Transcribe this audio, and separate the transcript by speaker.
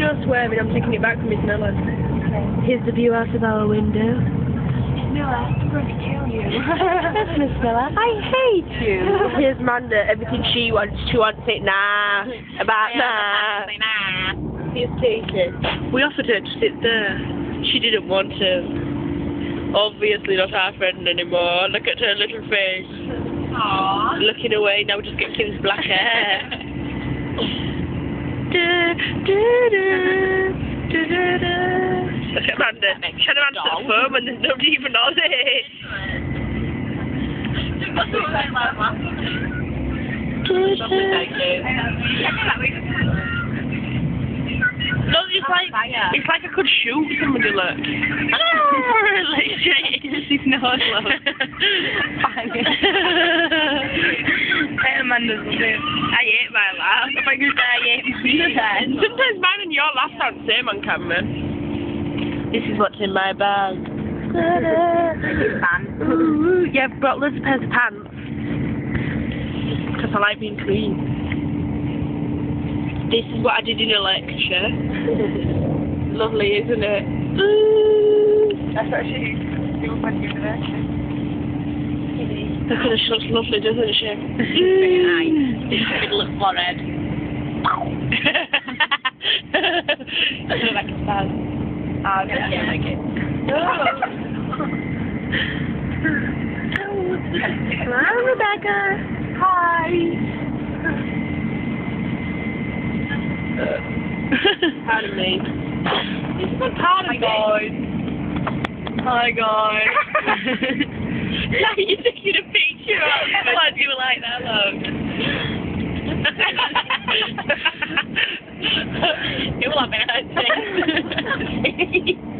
Speaker 1: No swearing, I'm taking it back from Miss Miller. Here's the view out of our window.
Speaker 2: Miller, I'm going to kill you.
Speaker 1: That's Miss Miller. I hate you. Here's Amanda, everything she wants it nah. About nah. Here's Katie. We offered her to sit there. She didn't want to. Obviously not our friend anymore. Look at her little face.
Speaker 2: Aww.
Speaker 1: Looking away, now we just get Kim's black hair. Look at Amanda. Trying to answer the phone when there's nobody even on it. No, it's like I could shoot somebody, look. Like straight in his nose, look.
Speaker 2: Hey, Amanda's lovely.
Speaker 1: I hate my laugh.
Speaker 2: If I could say I hate mine.
Speaker 1: Sometimes mine and your laugh sound the same on camera. This is what's in my bag.
Speaker 2: Pants.
Speaker 1: Ooh, yeah, I've brought loads of pairs of pants. Because I like being clean. This is what I did in a lecture. Lovely, isn't it? Ooh.
Speaker 2: That's what she feels like university.
Speaker 1: Look at her, she looks lovely, doesn't she?
Speaker 2: Very nice. This middle of forehead.
Speaker 1: I look like a star.
Speaker 2: Oh, yeah, like it.
Speaker 1: Hello, Rebecca. Hi. Pardon me. This is a part of me. Hi, guys. Now you're taking a picture of me. Why do you like that, love? It will have been a nice thing.